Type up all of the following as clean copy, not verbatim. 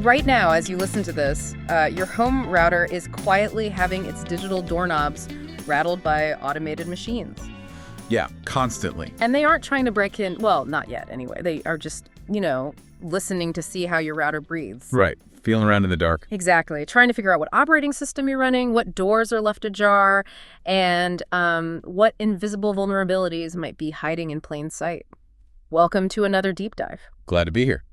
Right now, as you listen to this, your home router is quietly having its digital doorknobs rattled by automated machines. Yeah, constantly. And they aren't trying to break in, well, not yet anyway. They are just, listening to see how your router breathes. Right. Feeling around in the dark. Exactly. Trying to figure out what operating system you're running, what doors are left ajar, and what invisible vulnerabilities might be hiding in plain sight. Welcome to another deep dive. Glad to be here.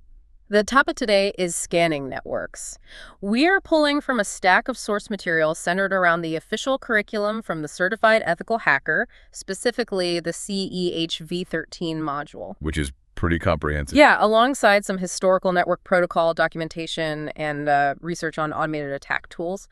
The topic today is scanning networks. We are pulling from a stack of source material centered around the official curriculum from the Certified Ethical Hacker, specifically the CEH v13 module. Which is pretty comprehensive. Yeah, alongside some historical network protocol documentation and research on automated attack tools.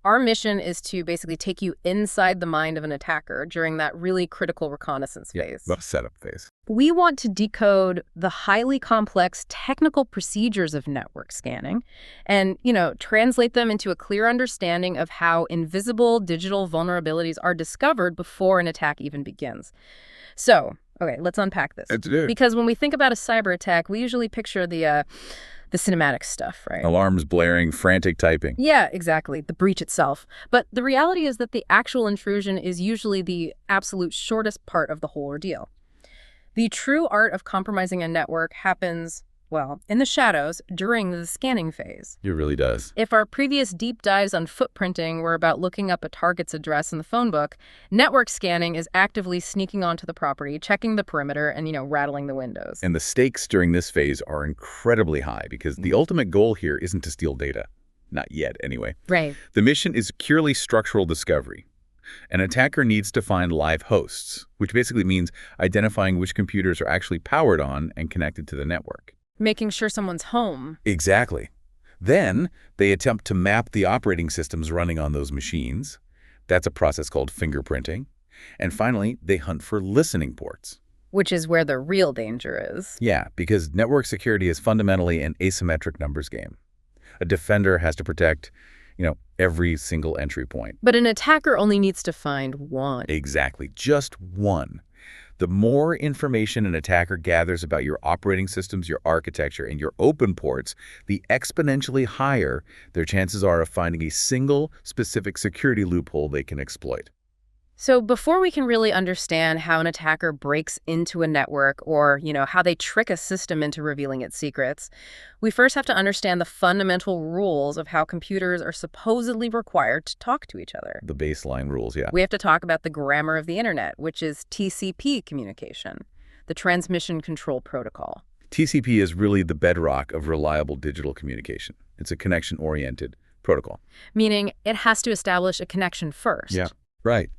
Our mission is to basically take you inside the mind of an attacker during that really critical reconnaissance phase. The setup phase. We want to decode the highly complex technical procedures of network scanning and, translate them into a clear understanding of how invisible digital vulnerabilities are discovered before an attack even begins. So, okay, let's unpack this. Let's do it. Because when we think about a cyber attack, we usually picture the cinematic stuff, right? Alarms blaring, frantic typing. Yeah, exactly. The breach itself. But the reality is that the actual intrusion is usually the absolute shortest part of the whole ordeal. The true art of compromising a network happens, in the shadows during the scanning phase. It really does. If our previous deep dives on footprinting were about looking up a target's address in the phone book, network scanning is actively sneaking onto the property, checking the perimeter, and, rattling the windows. And the stakes during this phase are incredibly high because the ultimate goal here isn't to steal data. Not yet, anyway. Right. The mission is purely structural discovery. An attacker needs to find live hosts, which basically means identifying which computers are actually powered on and connected to the network. Making sure someone's home. Exactly. Then they attempt to map the operating systems running on those machines. That's a process called fingerprinting. And finally, they hunt for listening ports. Which is where the real danger is. Yeah, because network security is fundamentally an asymmetric numbers game. A defender has to protect, every single entry point. But an attacker only needs to find one. Exactly, just one. The more information an attacker gathers about your operating systems, your architecture, and your open ports, the exponentially higher their chances are of finding a single specific security loophole they can exploit. So before we can really understand how an attacker breaks into a network or, how they trick a system into revealing its secrets, we first have to understand the fundamental rules of how computers are supposedly required to talk to each other. The baseline rules, yeah. We have to talk about the grammar of the internet, which is TCP communication, the transmission control protocol. TCP is really the bedrock of reliable digital communication. It's a connection-oriented protocol. Meaning it has to establish a connection first. Yeah, right.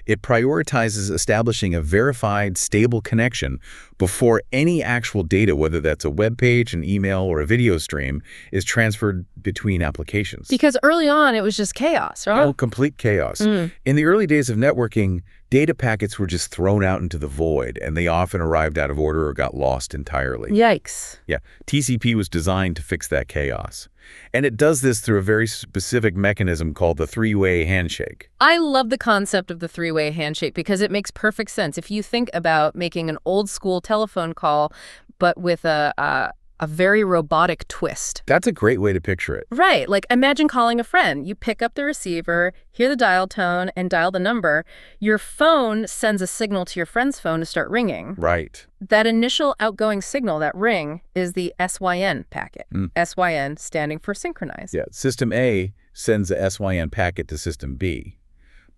It prioritizes establishing a verified, stable connection before any actual data, whether that's a web page, an email, or a video stream, is transferred between applications. Because early on, it was just chaos, right? Oh, complete chaos. In the early days of networking, data packets were just thrown out into the void, and they often arrived out of order or got lost entirely. Yikes. Yeah, TCP was designed to fix that chaos. And it does this through a very specific mechanism called the three-way handshake. I love the concept of the three-way handshake because it makes perfect sense. If you think about making an old-school telephone call, but with a very robotic twist. That's a great way to picture it. Right. Like imagine calling a friend. You pick up the receiver, hear the dial tone, and dial the number. Your phone sends a signal to your friend's phone to start ringing. Right. That initial outgoing signal, that ring, is the SYN packet. SYN standing for synchronized. Yeah. System A sends a SYN packet to System B.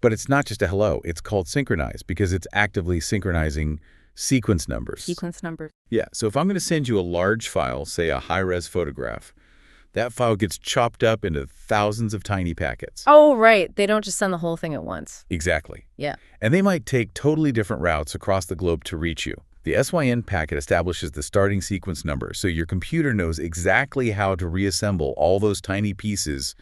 But it's not just a hello. It's called synchronized because it's actively synchronizing sequence numbers. Sequence numbers. Yeah, so if I'm going to send you a large file, say a high-res photograph, that file gets chopped up into thousands of tiny packets. Oh, right. They don't just send the whole thing at once. Exactly. Yeah. And they might take totally different routes across the globe to reach you. The SYN packet establishes the starting sequence number, so your computer knows exactly how to reassemble all those tiny pieces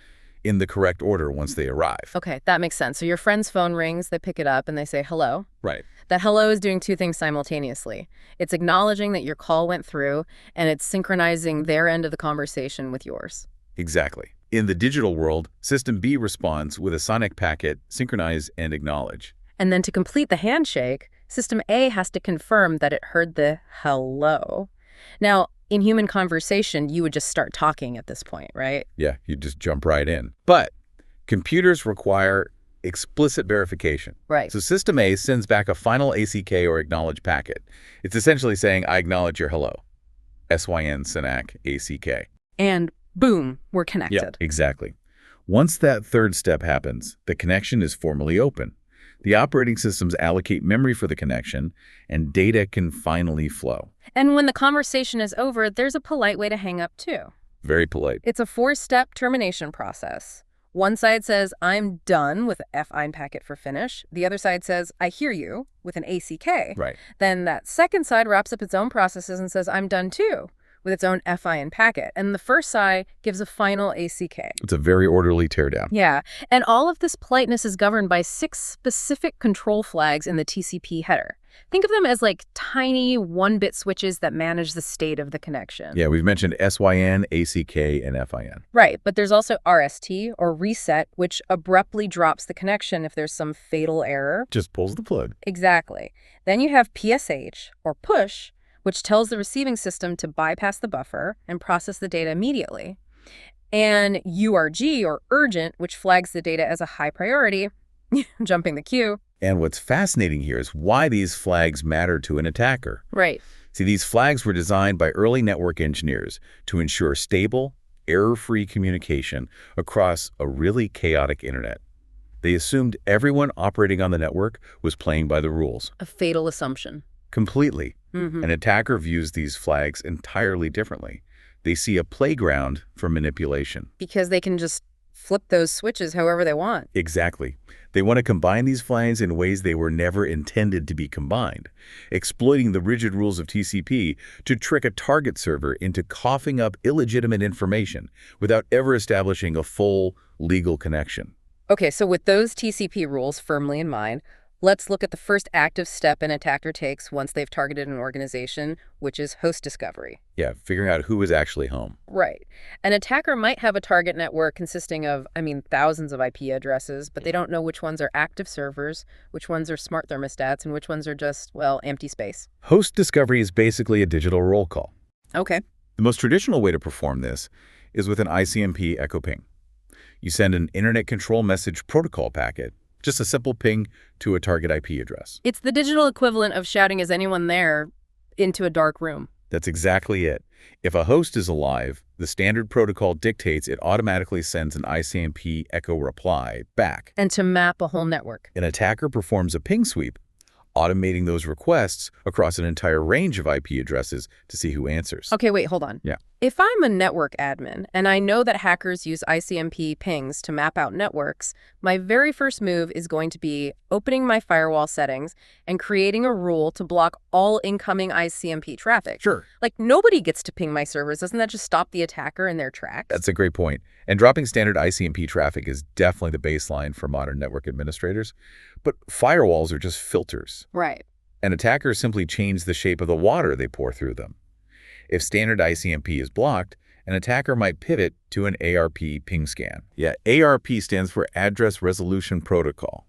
in the correct order once they arrive. Okay, that makes sense. So your friend's phone rings, they pick it up, and they say hello. Right. That hello is doing two things simultaneously. It's acknowledging that your call went through, and it's synchronizing their end of the conversation with yours. Exactly. In the digital world, System B responds with a sonic packet, synchronize and acknowledge. And then to complete the handshake, System A has to confirm that it heard the hello. Now, in human conversation, you would just start talking at this point, right? Yeah, you just jump right in. But computers require explicit verification. Right. So System A sends back a final ACK or acknowledge packet. It's essentially saying, I acknowledge your hello. SYN SYNAC ACK. And boom, we're Yeah, connected. exactly. Once that third step happens, the connection is formally open. The operating systems allocate memory for the connection, and data can finally flow. And when the conversation is over, there's a polite way to hang up, too. Very polite. It's a 4-step termination process. One side says, I'm done with a FIN packet for finish. The other side says, I hear you, with an ACK. Right. Then that second side wraps up its own processes and says, I'm done too, with its own FIN packet. And the first side gives a final ACK. It's a very orderly teardown. Yeah, and all of this politeness is governed by 6 specific control flags in the TCP header. Think of them as like tiny 1-bit switches that manage the state of the connection. Yeah, we've mentioned SYN, ACK, and FIN. Right, but there's also RST, or reset, which abruptly drops the connection if there's some fatal error. Just pulls the plug. Exactly. Then you have PSH, or push, which tells the receiving system to bypass the buffer and process the data immediately. And URG, or urgent, which flags the data as a high priority, jumping the queue. And what's fascinating here is why these flags matter to an attacker. Right. See, these flags were designed by early network engineers to ensure stable, error-free communication across a really chaotic internet. They assumed everyone operating on the network was playing by the rules. A fatal assumption. Completely. Mm-hmm. An attacker views these flags entirely differently. They see a playground for manipulation. Because they can just flip those switches however they want. Exactly. They want to combine these flags in ways they were never intended to be combined, exploiting the rigid rules of TCP to trick a target server into coughing up illegitimate information without ever establishing a full legal connection. Okay, so with those TCP rules firmly in mind, let's look at the first active step an attacker takes once they've targeted an organization, which is host discovery. Yeah, figuring out who is actually home. Right. An attacker might have a target network consisting of, thousands of IP addresses, but they don't know which ones are active servers, which ones are smart thermostats, and which ones are just, well, empty space. Host discovery is basically a digital roll call. Okay. The most traditional way to perform this is with an ICMP echo ping. You send an Internet Control Message Protocol packet, just a simple ping to a target IP address. It's the digital equivalent of shouting, is anyone there, into a dark room. That's exactly it. If a host is alive, the standard protocol dictates it automatically sends an ICMP echo reply back. And to map a whole network. An attacker performs a ping sweep, automating those requests across an entire range of IP addresses to see who answers. Okay, wait, hold on. Yeah. If I'm a network admin and I know that hackers use ICMP pings to map out networks, my very first move is going to be opening my firewall settings and creating a rule to block all incoming ICMP traffic. Sure. Like, nobody gets to ping my servers. Doesn't that just stop the attacker in their tracks? That's a great point. And dropping standard ICMP traffic is definitely the baseline for modern network administrators. But firewalls are just filters. Right. And attackers simply change the shape of the water they pour through them. If standard ICMP is blocked, an attacker might pivot to an ARP ping scan. Yeah, ARP stands for Address Resolution Protocol.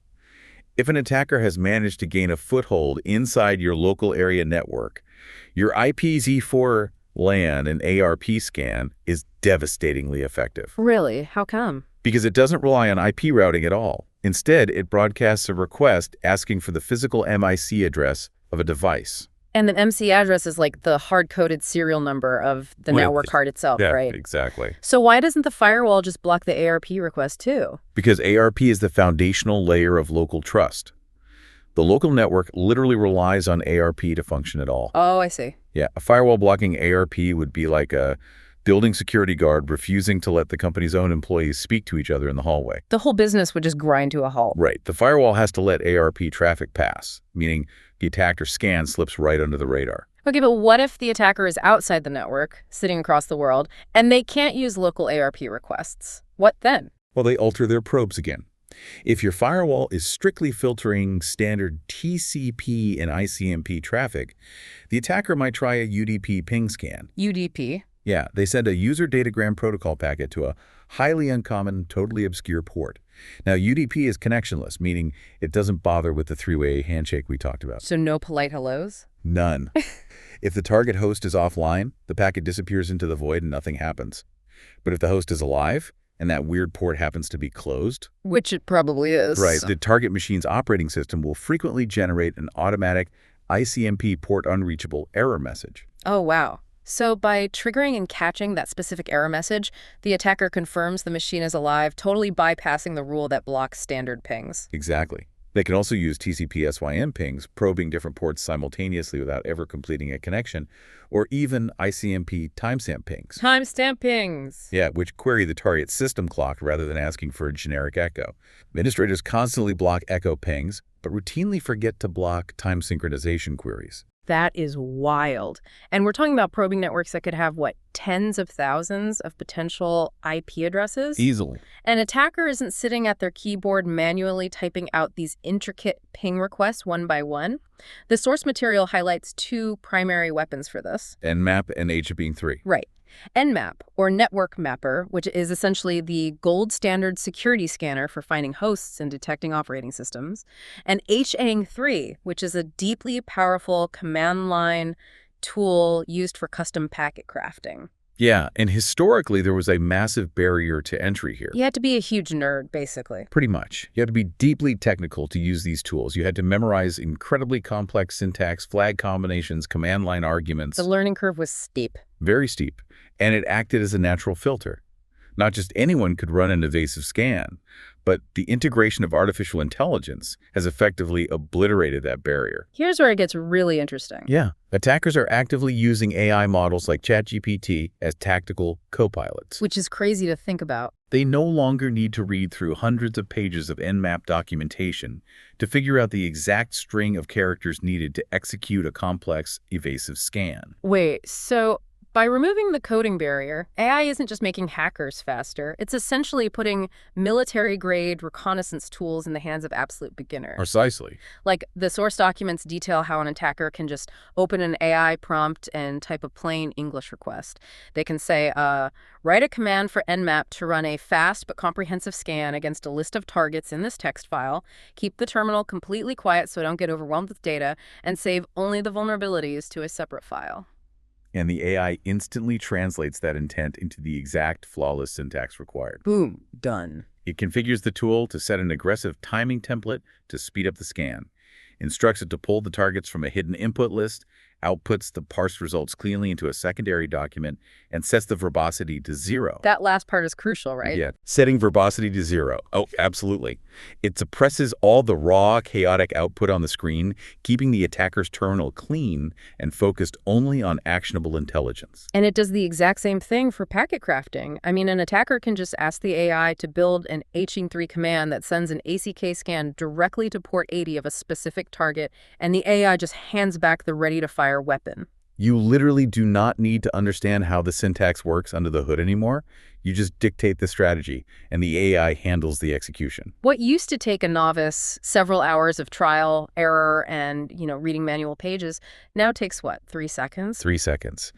If an attacker has managed to gain a foothold inside your local area network, your IPv4 LAN and ARP scan is devastatingly effective. Really? How come? Because it doesn't rely on IP routing at all. Instead, it broadcasts a request asking for the physical MIC address of a device. And the MC address is like the hard-coded serial number of the network card itself, Yeah, right? exactly. So why doesn't the firewall just block the ARP request too? Because ARP is the foundational layer of local trust. The local network literally relies on ARP to function at all. Oh, I see. Yeah, a firewall blocking ARP would be like a building security guard refusing to let the company's own employees speak to each other in the hallway. The whole business would just grind to a halt. Right. The firewall has to let ARP traffic pass, meaning the attacker scan slips right under the radar. Okay, but what if the attacker is outside the network, sitting across the world, and they can't use local ARP requests? What then? Well, they alter their probes again. If your firewall is strictly filtering standard TCP and ICMP traffic, the attacker might try a UDP ping scan. UDP? Yeah, they send a user datagram protocol packet to a highly uncommon, totally obscure port. Now, UDP is connectionless, meaning it doesn't bother with the three-way handshake we talked about. So no polite hellos? None. If the target host is offline, the packet disappears into the void and nothing happens. But if the host is alive, and that weird port happens to be closed, Which it probably is. right, the target machine's operating system will frequently generate an automatic ICMP port unreachable error message. Oh, wow. So by triggering and catching that specific error message, the attacker confirms the machine is alive, totally bypassing the rule that blocks standard pings. Exactly. They can also use TCP/SYM pings, probing different ports simultaneously without ever completing a connection, or even ICMP timestamp pings. Timestamp pings. Yeah, which query the target system clock rather than asking for a generic echo. Administrators constantly block echo pings, but routinely forget to block time synchronization queries. That is wild. And we're talking about probing networks that could have, what, tens of thousands of potential IP addresses? Easily. An attacker isn't sitting at their keyboard manually typing out these intricate ping requests one by one. The source material highlights two primary weapons for this. Nmap and HBing3. Right. Nmap, or Network Mapper, which is essentially the gold standard security scanner for finding hosts and detecting operating systems, and Hackerv3, which is a deeply powerful command line tool used for custom packet crafting. Yeah, and historically there was a massive barrier to entry here. You had to be a huge nerd, basically. Pretty much. You had to be deeply technical to use these tools. You had to memorize incredibly complex syntax, flag combinations, command line arguments. The learning curve was steep. Very steep. And it acted as a natural filter. Not just anyone could run an evasive scan, but the integration of artificial intelligence has effectively obliterated that barrier. Here's where it gets really interesting. Yeah. Attackers are actively using AI models like ChatGPT as tactical co-pilots. Which is crazy to think about. They no longer need to read through hundreds of pages of Nmap documentation to figure out the exact string of characters needed to execute a complex evasive scan. Wait, so by removing the coding barrier, AI isn't just making hackers faster. It's essentially putting military-grade reconnaissance tools in the hands of absolute beginners. Precisely. Like, the source documents detail how an attacker can just open an AI prompt and type a plain English request. They can say, write a command for Nmap to run a fast but comprehensive scan against a list of targets in this text file, keep the terminal completely quiet so I don't get overwhelmed with data, and save only the vulnerabilities to a separate file. And the AI instantly translates that intent into the exact flawless syntax required. Boom. Done. It configures the tool to set an aggressive timing template to speed up the scan, instructs it to pull the targets from a hidden input list, outputs the parsed results cleanly into a secondary document, and sets the verbosity to 0. That last part is crucial, right? Yeah, setting verbosity to 0. Oh, absolutely. It suppresses all the raw, chaotic output on the screen, keeping the attacker's terminal clean and focused only on actionable intelligence. And it does the exact same thing for packet crafting. I mean, an attacker can just ask the AI to build an Hackerv3 command that sends an ACK scan directly to port 80 of a specific target, and the AI just hands back the ready-to-fire weapon. You literally do not need to understand how the syntax works under the hood anymore. You just dictate the strategy, and the AI handles the execution. What used to take a novice several hours of trial, error, and, reading manual pages, now takes, what, 3 seconds? 3 seconds.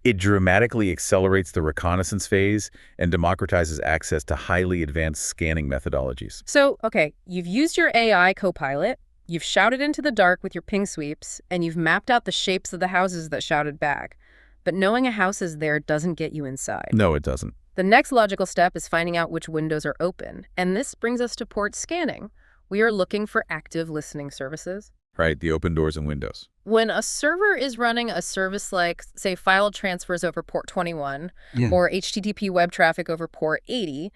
It dramatically accelerates the reconnaissance phase and democratizes access to highly advanced scanning methodologies. So, okay, you've used your AI copilot, you've shouted into the dark with your ping sweeps, and you've mapped out the shapes of the houses that shouted back. But knowing a house is there doesn't get you inside. No, it doesn't. The next logical step is finding out which windows are open. And this brings us to port scanning. We are looking for active listening services. Right, the open doors and windows. When a server is running a service like, say, file transfers over port 21 or HTTP web traffic over port 80,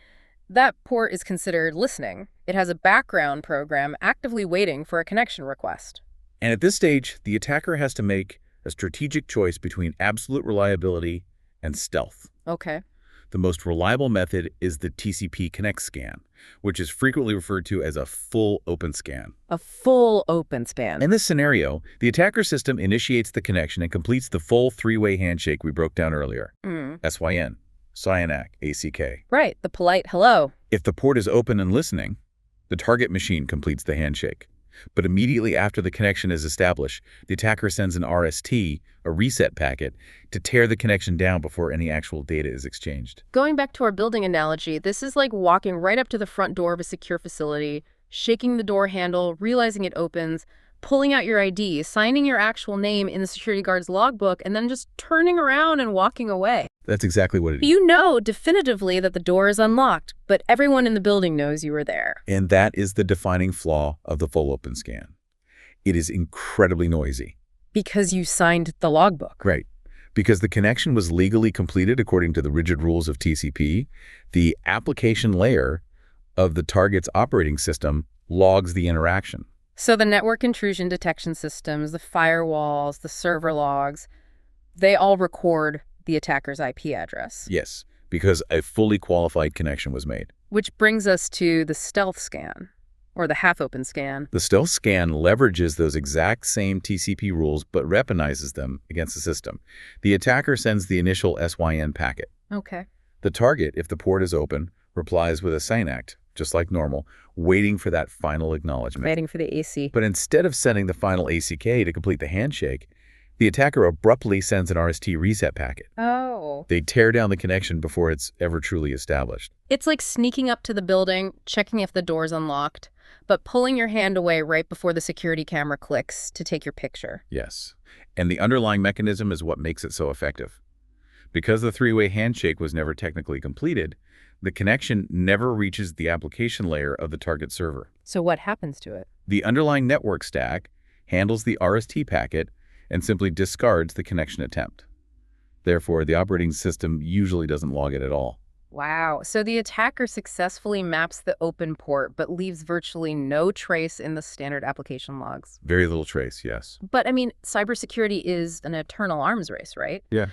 that port is considered listening. It has a background program actively waiting for a connection request. And at this stage, the attacker has to make a strategic choice between absolute reliability and stealth. Okay. The most reliable method is the TCP connect scan, which is frequently referred to as a full open scan. A full open span. In this scenario, the attacker system initiates the connection and completes the full three-way handshake we broke down earlier. SYN, CYNAC, ACK. Right, the polite hello. If the port is open and listening, the target machine completes the handshake. But immediately after the connection is established, the attacker sends an RST, a reset packet, to tear the connection down before any actual data is exchanged. Going back to our building analogy, this is like walking right up to the front door of a secure facility, shaking the door handle, realizing it opens, pulling out your ID, signing your actual name in the security guard's logbook, and then just turning around and walking away. That's exactly what it is. You know definitively that the door is unlocked, but everyone in the building knows you were there. And that is the defining flaw of the full open scan. It is incredibly noisy. Because you signed the logbook. Right. Because the connection was legally completed according to the rigid rules of TCP, the application layer of the target's operating system logs the interaction. So the network intrusion detection systems, the firewalls, the server logs, they all record the attacker's IP address. Yes, because a fully qualified connection was made. Which brings us to the stealth scan, or the half-open scan. The stealth scan leverages those exact same TCP rules but weaponizes them against the system. The attacker sends the initial SYN packet. Okay. The target, if the port is open, replies with a SYNACT, just like normal, waiting for that final acknowledgement. Waiting for the AC. But instead of sending the final ACK to complete the handshake, the attacker abruptly sends an RST reset packet. Oh. They tear down the connection before it's ever truly established. It's like sneaking up to the building, checking if the door's unlocked, but pulling your hand away right before the security camera clicks to take your picture. Yes. And the underlying mechanism is what makes it so effective. Because the three-way handshake was never technically completed, the connection never reaches the application layer of the target server. So what happens to it? The underlying network stack handles the RST packet and simply discards the connection attempt. Therefore, the operating system usually doesn't log it at all. Wow. So the attacker successfully maps the open port, but leaves virtually no trace in the standard application logs. Very little trace, yes. But, I mean, cybersecurity is an eternal arms race, right? Yeah.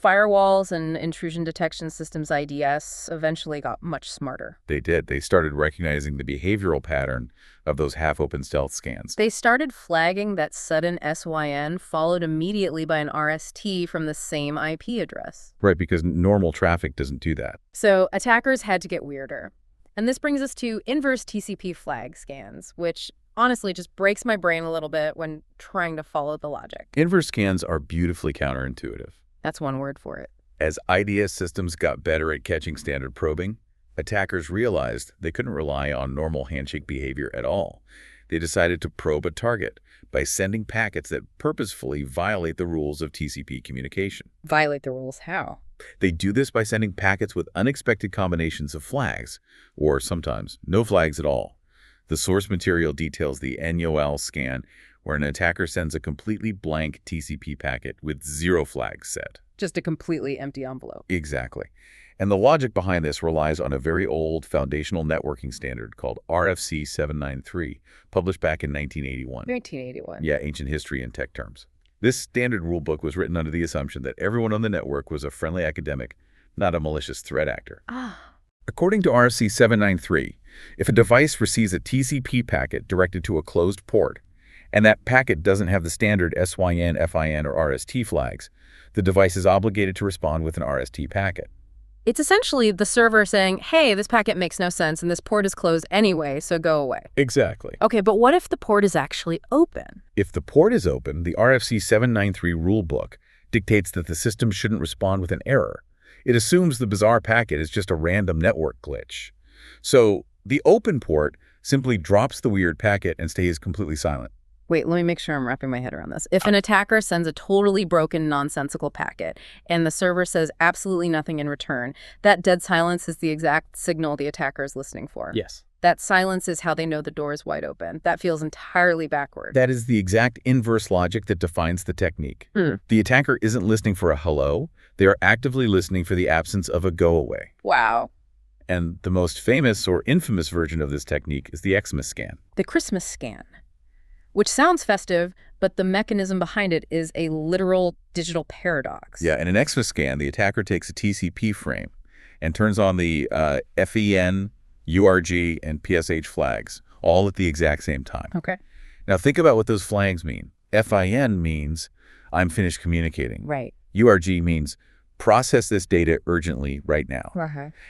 Firewalls and intrusion detection systems, IDS, eventually got much smarter. They did. They started recognizing the behavioral pattern of those half-open stealth scans. They started flagging that sudden SYN followed immediately by an RST from the same IP address. Right, because normal traffic doesn't do that. So attackers had to get weirder. And this brings us to inverse TCP flag scans, which honestly just breaks my brain a little bit when trying to follow the logic. Inverse scans are beautifully counterintuitive. That's one word for it. As IDS systems got better at catching standard probing, attackers realized they couldn't rely on normal handshake behavior at all. They decided to probe a target by sending packets that purposefully violate the rules of TCP communication. Violate the rules how? They do this by sending packets with unexpected combinations of flags, or sometimes no flags at all. The source material details the NOL scan, where an attacker sends a completely blank TCP packet with 0 flags set. Just a completely empty envelope. Exactly. And the logic behind this relies on a very old foundational networking standard called RFC 793, published back in 1981. 1981. Yeah, ancient history in tech terms. This standard rulebook was written under the assumption that everyone on the network was a friendly academic, not a malicious threat actor. According to RFC 793, if a device receives a TCP packet directed to a closed port, and that packet doesn't have the standard SYN, FIN, or RST flags, the device is obligated to respond with an RST packet. It's essentially the server saying, hey, this packet makes no sense and this port is closed anyway, so go away. Exactly. Okay, but what if the port is actually open? If the port is open, the RFC 793 rulebook dictates that the system shouldn't respond with an error. It assumes the bizarre packet is just a random network glitch. So the open port simply drops the weird packet and stays completely silent. Wait, let me make sure I'm wrapping my head around this. If an attacker sends a totally broken, nonsensical packet and the server says absolutely nothing in return, that dead silence is the exact signal the attacker is listening for. Yes. That silence is how they know the door is wide open. That feels entirely backward. That is the exact inverse logic that defines the technique. The attacker isn't listening for a hello. They are actively listening for the absence of a go away. Wow. And the most famous or infamous version of this technique is the Xmas scan. The Christmas scan, which sounds festive, but the mechanism behind it is a literal digital paradox. Yeah, in an Xmas scan, the attacker takes a TCP frame and turns on the FEN, URG, and PSH flags, all at the exact same time. Okay. Now think about what those flags mean. FIN means I'm finished communicating. Right. URG means process this data urgently right now.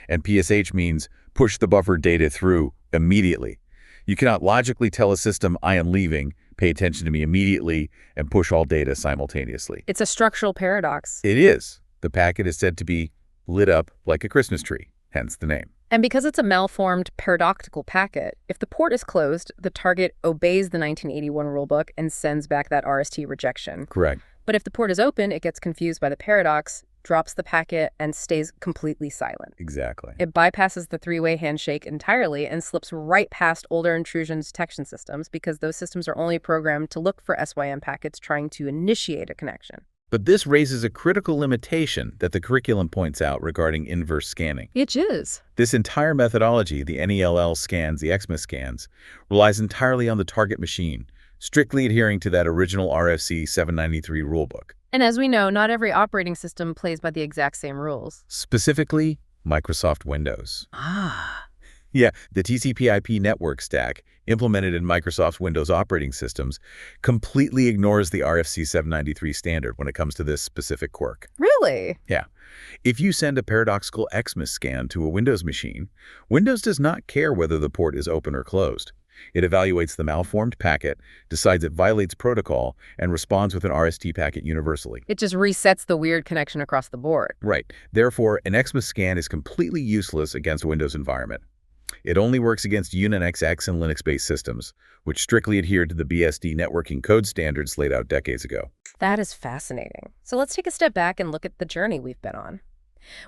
And PSH means push the buffer data through immediately. You cannot logically tell a system I am leaving, pay attention to me immediately, and push all data simultaneously. It's a structural paradox. It is. The packet is said to be lit up like a Christmas tree. hence the name. And because it's a malformed paradoxical packet, if the port is closed, the target obeys the 1981 rulebook and sends back that RST rejection. Correct. But if the port is open, it gets confused by the paradox, drops the packet, and stays completely silent. Exactly. It bypasses the three-way handshake entirely and slips right past older intrusion detection systems because those systems are only programmed to look for SYM packets trying to initiate a connection. But this raises a critical limitation that the curriculum points out regarding inverse scanning. It is. This entire methodology, the NELL scans, the XMIS scans, relies entirely on the target machine, strictly adhering to that original RFC 793 rulebook. And as we know, not every operating system plays by the exact same rules. Specifically, Microsoft Windows. Ah. Yeah, the TCP/IP network stack, implemented in Microsoft's Windows operating systems, completely ignores the RFC 793 standard when it comes to this specific quirk. Really? Yeah. If you send a paradoxical XMIS scan to a Windows machine, Windows does not care whether the port is open or closed. It evaluates the malformed packet, decides it violates protocol, and responds with an RST packet universally. It just resets the weird connection across the board. Right. Therefore, an XMIS scan is completely useless against a Windows environment. It only works against UNIX and Linux-based systems, which strictly adhere to the BSD networking code standards laid out decades ago. That is fascinating. So let's take a step back and look at the journey we've been on.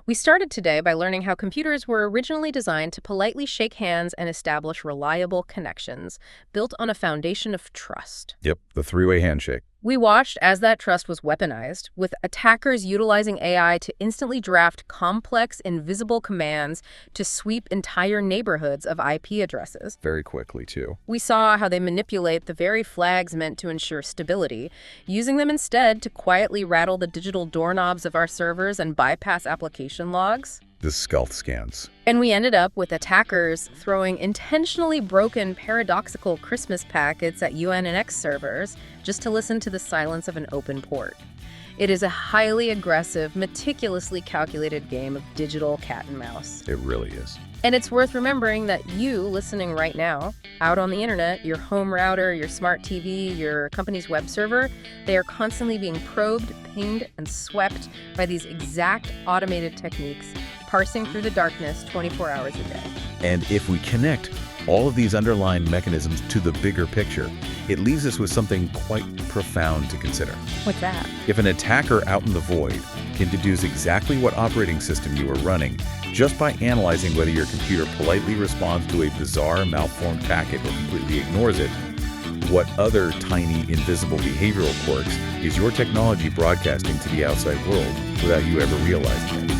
We started today by learning how computers were originally designed to politely shake hands and establish reliable connections, built on a foundation of trust. Yep, the three-way handshake. We watched as that trust was weaponized, with attackers utilizing AI to instantly draft complex, invisible commands to sweep entire neighborhoods of IP addresses. Very quickly, too. We saw how they manipulate the very flags meant to ensure stability, using them instead to quietly rattle the digital doorknobs of our servers and bypass application logs. The stealth scans. And we ended up with attackers throwing intentionally broken paradoxical Christmas packets at UNX servers just to listen to the silence of an open port. It is a highly aggressive, meticulously calculated game of digital cat and mouse. It really is. And it's worth remembering that you, listening right now, out on the internet, your home router, your smart TV, your company's web server, they are constantly being probed, pinged, and swept by these exact automated techniques, parsing through the darkness 24 hours a day. And if we connect all of these underlying mechanisms to the bigger picture, it leaves us with something quite profound to consider. What's that? If an attacker out in the void can deduce exactly what operating system you are running just by analyzing whether your computer politely responds to a bizarre malformed packet or completely ignores it, what other tiny invisible behavioral quirks is your technology broadcasting to the outside world without you ever realizing it?